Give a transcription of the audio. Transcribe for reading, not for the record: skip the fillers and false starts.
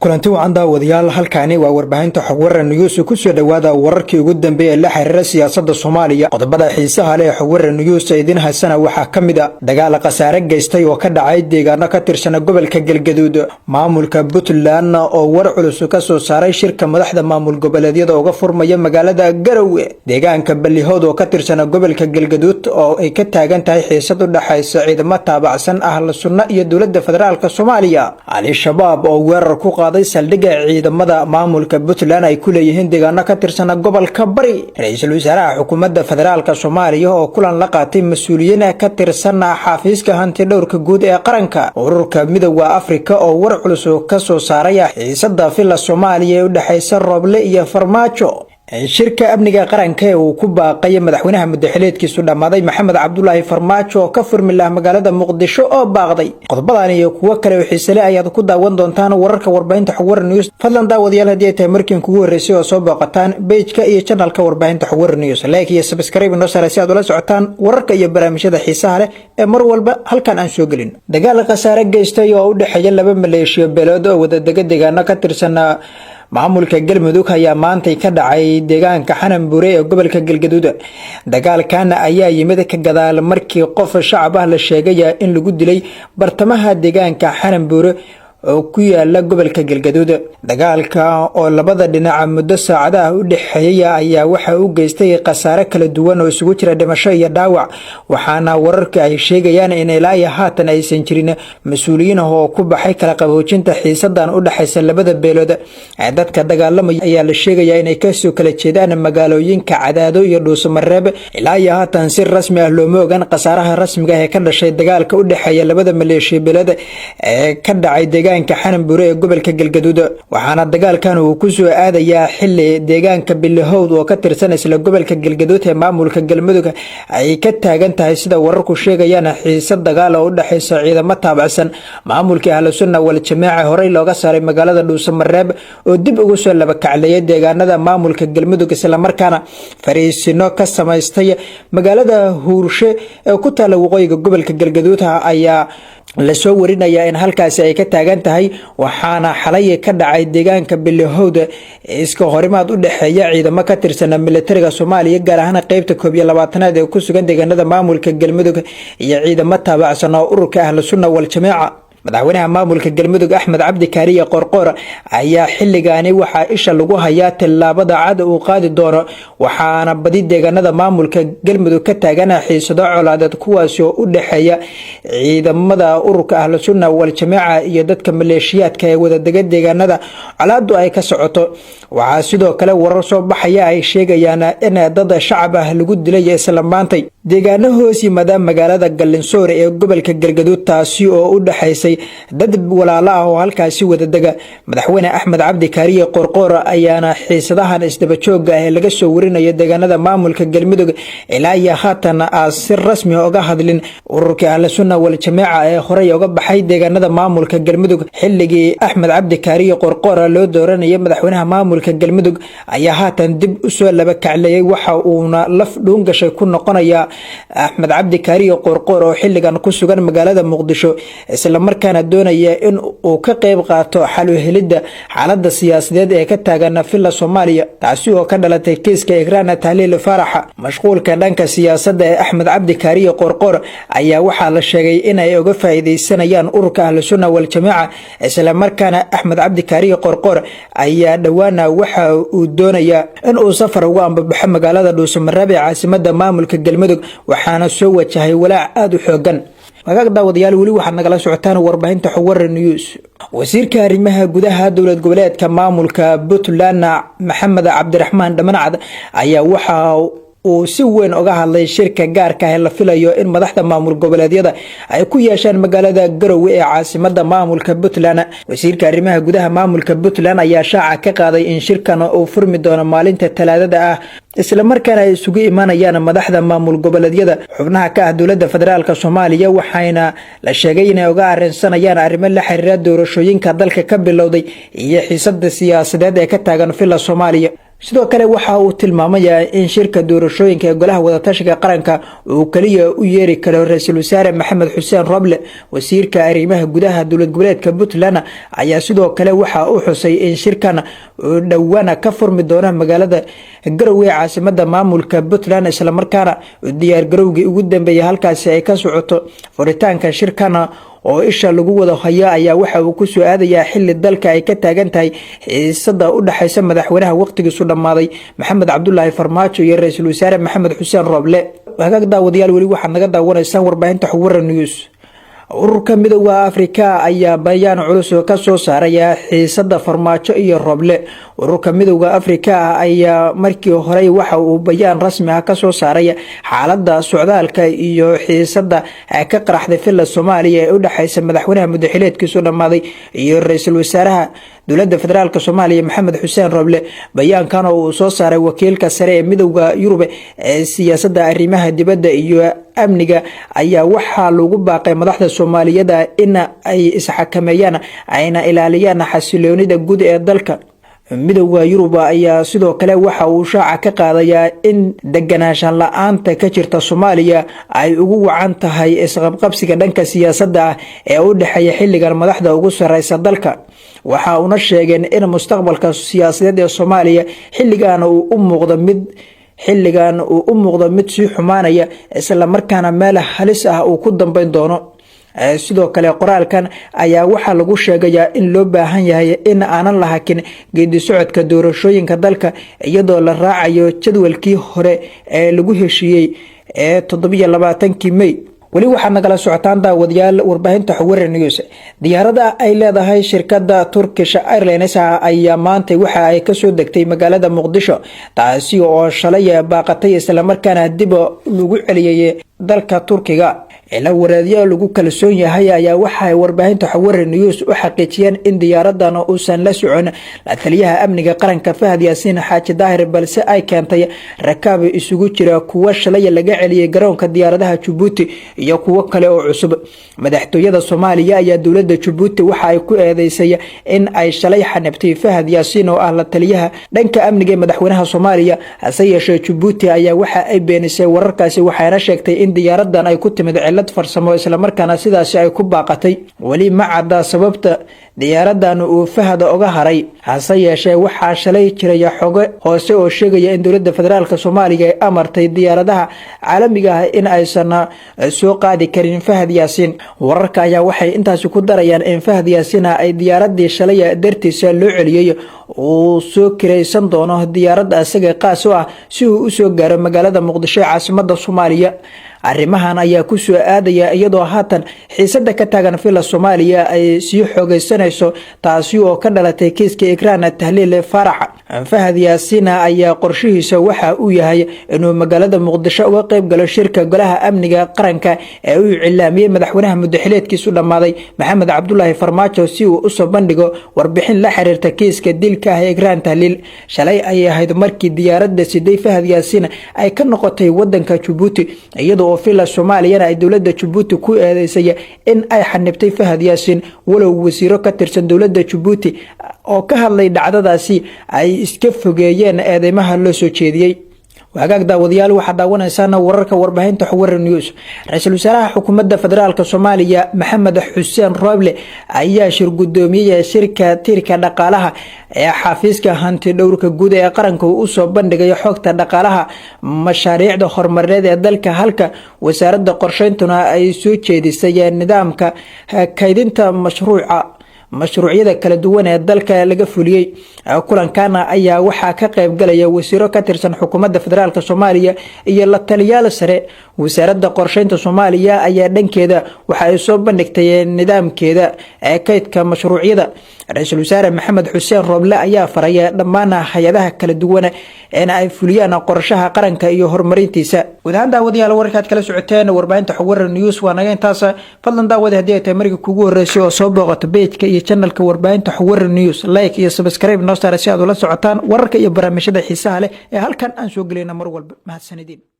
kulanti wacan daawadayaal halkaani waa warbaahinta xog waran news ku soo dhawaada wararkii ugu dambeeyay la xiriira siyaasadda Soomaaliya qodobada xiisaha leh xog waran news idin haysana waxa kamid ah dagaal qasaare geystay oo ka dhacay deegaano ka tirsan gobolka Galgaduud maamulka Puntland oo war culus ka soo saaray shirka madaxda maamul goboleedyada uga furmaya magaalada Garowe deegaanka Ballihood oo ka tirsan gobolka Galgaduud oo ay ka taagan tahay xiisad u dhaxaysa ciidamada taabacsan ahla sunna iyo dawladda federaalka Soomaaliya al-shabaab oo weerar ku saldhiga ciidamada maamulka Puntland ay ku leeyihiin deegaano ka tirsan gobolka Bari ra'iisul wasaaraha xukuumadda federaalka Soomaaliya oo kulan la qaatay mas'uuliyiin ka tirsan xafiiska hanti dhowrka guud ee qaranka ururka midowga Afrika oo war culus ka soo saaray xiisadda filla Soomaaliya ee u dhaxaysa Roble iyo Farmaajo shirka amniga qaranka ee uu ku baaqay madaxweynaha madaxweyneedkiisu dhamaaday Maxamed Cabdullaahi Farmaajo oo ka furmilay magaalada Muqdisho oo baaqday qodobadan iyo kuwa kale oo xiiso leh ayaad ku daawan doontaan wararka warbaahinta xog waran news fadlan daawadayaal hadii ay tahay markii ugu horeysay oo soo booqataan page-ka iyo channel-ka warbaahinta xog waran news like iyo subscribe noo saaraysi aad ula socotaan wararka iyo barnaamijyada xiisaha leh ee mar walba halkan aan soo gelin dagaal qasaare geystay oo u dhaxeeya laba maleeshiyo beelood oo wada deegaano ka tirsan maamulka Galmudug ayaa maantay ka dhacay deegaanka Xananbuure ee gobolka Galgaduud dagaalkan ayaa yimid ka gadaal markii qof shacab ah la sheegay in lagu dilay bartamaha deegaanka Xananbuure oo ku yaala gobolka Galgaduud dagaalka oo labada dhinac muddo saacadaha u dhaxeeyay ayaa waxa uu geystay qasaare kala duwan oo isugu jira dhimasho iyo dhaawac waxaana wararka ay sheegayaan in ilaa haatan aysan jirin mas'uuliyiin oo ku baxay kala qaboojinta xiisadan u dhaxaysa labada beelood dadka dagaalamaya ayaa la sheegayaa inay ka soo kala jeedaan magaalooyinka Cadaado iyo Dhuusamareeb ilaa haatan si rasmi ah loo moogan qasaaraha rasmiga ah ee ka dhashay dagaalka u dhaxeeya labada maleeshiyo beelood ee ka dhacay deegaanka Xananbuure ee gobolka Galgaduud waxaana dagaalkan uu ku soo aadayaa xilli deegaanka Ballihood oo ka tirsan isla gobolka Galgaduud ee maamulka Galmudug ay ka taagan tahay sida wararku sheegayaan xiisad dagaal oo u dhaxaysa ciidamada taabacsan maamulka ahla sunna wal jamaaca horey looga saaray magaalada Dhuusamareeb oo dib ugu soo laba kacleeyay deegaanada maamulka Galmudug isla markaana fariisino ka samaystay magaalada Huurshe ee ku taala waqooyiga gobolka Galgaduud ayaa la soo warinaya in halkaas ay ka taagan tahay waxaana xalay ka dhacay deegaanka Ballihood iska horimaad u dhaxeeya ciidamo ka tirsan militariga Soomaaliya gaar ahaan qaybta 12aad ee ku sugan deegaanada maamulka Galmudug iyo ciidamo taabacsan oo ururka ahla sunna wal jamaaca madaxweynaha maamulka Galmudug Axmed Cabdi Kaariye Qorqor ayaa xilligaani waxa isha lagu hayaa tilaabada cad uu qaadi doono waxaana badi deegaanada maamulka Galmudug ka taagan xiisado colaadeed kuwaas oo u dhaxeeya ciidamada ururka ahla sunna wal jamaaca iyo dadka maleeshiyaadka ee wada deegaanada colaadu ay ka socoto waxa sidoo kale warar soo baxaya ay sheegayaan in dad shacab ah lagu dilay isla maantay deegaano hoos yimaada magaalada Galinsoor ee gobolka Galgaduud taasi oo u dhaxaysay dad walaalo ah oo halkaasi wada dega madaxweyne Axmed Cabdi Kaariye Qorqor ayaana xiisadahan isdaba joog ah laga soo warinayo deegaanada maamulka Galmudug ilaa haatan si rasmi ah uga hadlin ururka ahla sunna wal jamaaca ee horey uga baxay deegaanada maamulka Galmudug xilligii Axmed Cabdi Kaariye Qorqor loo dooranayay madaxweynaha maamulka Galmudug ayaa haatan dib u soo laba kacleeyay waxa uuna laf dhuun gashay ku noqonaya Axmed Cabdi Kaariye Qorqor oo xilligan ku sugan magaalada Muqdisho isla markaana doonaya in uu ka qayb qaato xal u helidda xaaladda siyaasadeed ee ka taagan filla Soomaaliya taasi oo ka dhalatay kiiska Igraan Tahliil Faarax mashquulka dhanka siyaasadda ee Axmed Cabdi Kaariye Qorqor ayaa waxa la sheegay in ay uga faa'iideysanayaan ururka ahla sunna wal jamaaca isla markaana Axmed Cabdi Kaariye Qorqor ayaa dhawaana waxa uu doonaya in uu safar ugu ambabaxo magaalada Dhuusamareeb ee caasimadda maamulka Galmudug waxaana soo wajahay walaac aad u xoogan magac daawadayaal wali waxaad nagala socotaan warbaahinta xog waran news wasiirka arrimaha gudaha dawlad goboleedka maamulka Puntland Maxamed Cabdiraxmaan Dhamancad ayaa waxa uu si weyn uga hadlay shirka gaarka ah la filayo in madaxda maamul goboleedyada ay ku yeeshaan magaalada Garowe ee caasimadda maamulka Puntland wasiirka arrimaha gudaha maamulka Puntland ayaa shaaca ka qaaday in shirkan uu furmi doono maalinta Talaadada ah isla markaana ay isugu imaanayaan madaxda maamul goboleedyada xubnaha ka ah dawladda federaalka Soomaaliya waxayna la sheegay inay uga arrinsanayaan arrimo la xiriira doorashooyinka dalka ka bilowday iyo xiisadda siyaasadeed ee ka taagan filla Soomaaliya sidoo kale waxa uu tilmaamayaa in shirka doorashooyinka ee golaha wadatashiga qaranka uu kaliya u yeeri karo ra'iisul wasaare Maxamed Xuseen Roble. wasiirka arrimaha gudaha dowlad goboleedka Puntland ayaa sidoo kale waxa uu xusay in shirkan uu dhawaana ka furmi doono magaalada Garowe caasimadda maamulka Puntland, isla markaana diyaar garowgii ugu dambeeyay halkaasi ay ka socoto. furitaanka shirkan oo isha lagu wada hayo ayaa waxa uu ku soo aadayaa xilli dalka ay ka taagan tahay xiisada u dhaxaysa madaxweynaha waqtigiisu dhamaaday Maxamed Cabdullaahi Farmaajo iyo ra'iisul wasaare Maxamed Xuseen Roble. hagaag daawadayaal weli waxaad naga daawanaysaan warbaahinta Xawara News. ururka midowga Afrika ayaa bayaan culus oo ka soo saaray xiisada Farmaajo iyo Roble. ururka midowga Afrika ayaa markii hore waxa uu bayaan rasmi ah ka soo saaray xaaladda socdaalka iyo xiisada ka qaraxday filla Soomaaliya ee u dhaxaysa madaxweynaha madaxweyneedkiisu dhamaaday iyo ra'iisul wasaaraha dowladda federaalka Soomaaliya Maxamed Xuseen Roble. bayaankan oo uu soo saaray wakiilka sare ee midowga Yurub ee siyaasadda arrimaha dibadda iyo amniga ayaa waxa lagu baaqay madaxda Soomaaliyada in ay isxakameeyaan ayna ilaaliyaan xasiloonida guud ee dalka. midowga Yurub ayaa sidoo kale waxa uu shaaca ka qaadayaa in deganaanshan la'aanta ka jirta Soomaaliya ay ugu wacan tahay isqabqabsiga dhanka siyaasadda ee u dhaxeeya xilligan madaxda ugu sareysa dalka. waxa uuna sheegeen in mustaqbalka siyaasadeed ee Soomaaliya xilligan uu u muuqdo mid sii xumaanaya, isla markaana meel halis ah uu ku dambeyn doono. sidoo kale qoraalkan ayaa waxa lagu sheegayaa in loo baahan yahay in aanan la hakin geedi socodka doorashooyinka dalka iyadoo la raacayo jadwalkii hore ee lagu heshiiyey ee 27 May. weli waxaad nagala socotaan daawadayaal warbaahinta Xawara News. diyaarada ay leedahay shirkadda Turkish Airlines ayaa maanta waxa ay ka soo degtay magaalada Muqdisho, taasi oo shalay baaqatay isla markaana dib lagu celiyay dalka Turkiga. ila waraadiyo lagu kalsoon yahay ayaa waxa ay warbaahinta Xawara News u xaqiijiyeen in diyaaradan uusan la socon la taliyaha amniga qaranka Fahad Yaasiin Xaaji Daahir, balse ay keentay rakaab isugu jira kuwa shalay laga celiyay garoonka diyaaradaha Djibouti iyo kuwa kale oo cusub. madaxtooyada Soomaaliya ayaa dowladda Djibouti waxa ay ku eedeysay in ay shalay xanibtay Fahad Yaasiin oo ah la taliyaha dhanka amniga ee madaxweynaha Soomaaliya. hase yeeshee Djibouti ayaa waxa ay beenisay wararkaasi, waxayna sheegtay in diyaaradan ay ku timid cilad farsamo isla markaana sidaasi ay ku baaqatay. wali ma cadda sababta diyaaradan uu Fahad uga haray, hase yeeshee waxaa shalay jiray xogo hoose oo sheegaya in dowladda federaalka Soomaaliya ay amartay diyaaradaha caalamiga ah in aysan soo qaadi karin Fahad Yaasiin. wararka ayaa waxay intaasi ku darayaan in Fahad Yaasiin ay diyaaradii shalay dartiisa loo celiyay uu soo kireysan doono diyaarada asaga qaas ah si uu u soo gaaro magaalada Muqdisho ee caasimadda Soomaaliya. arrimahan ayaa ku soo aadaya iyadoo haatan xiisada ka taagan filla Soomaaliya ay sii xoogeysanayso, taasi oo ka dhalatay kiiska Ikraan Tahliil Farax. Fahad Yaasiin ayaa qorshihiisa waxa uu yahay inuu magaalada Muqdisho uga qayb galo shirka golaha amniga qaranka ee uu cilaamiyay madaxweynaha madaxweyneedkiisu dhamaaday Maxamed Cabdullaahi Farmaajo si uu u soo bandhigo warbixin la xiriirta kiiska dilka Ikraan Tahliil. shalay ay ahayd markii diyaaradda siday Fahad Yaasiin ay ka noqotay wadanka Djibouti, iyadoo filla Soomaaliya ay dowladda Djibouti ku eedeysay in ay xanibtay Fahad Yaasiin, walow wasiiro ka tirsan dowladda Djibouti oo ka hadlay dhacdadaasi ay iska fogeeyeen eedeymaha loo soo jeediyay. hagaag daawadayaal waxaad daawanaysaan wararka warbaahinta Xawara News. ra'iisul wasaaraha xukuumadda federaalka Soomaaliya Maxamed Xuseen Roble ayaa shir gudoomiyay shirka tiirka dhaqaalaha ee xafiiska hanti dhowrka guud ee qaranka uu soo bandhigay xogta dhaqaalaha mashaariicda horumarineed ee dalka, halka wasaaradda qorsheyntuna ay soo jeedisay nidaamka kaydinta mashruucyada kala duwan ee dalka laga fuliyay. kulankana ayaa waxa ka qayb galaya wasiiro ka tirsan xukuumadda federaalka Soomaaliya iyo la taliyayaal sare. wasaaradda qorsheynta Soomaaliya ayaa dhankeeda waxa ay soo bandhigtay nidaamkeeda kaydka mashruucyada. ra'iisul wasaare Maxamed Xuseen Roble ayaa faray dhammaan hay'adaha kala duwan in ay fuliyaan qorshaha qaranka iyo horumarintiisa. wadahan daawadayaal wararkaad kala socoteen warbaahinta Xawara News waa naga intaas. fadlan daawada hadii ay tahay markii kugu horeysay oo soo booqato page-ka iyo channelka warbaahinta Xawara News, like iyo subscribe noo saar si aad ula socotaan wararka iyo barnaamijyada xiisaha leh ee halkan aan soo galeyna mar walba. mahadsanidin.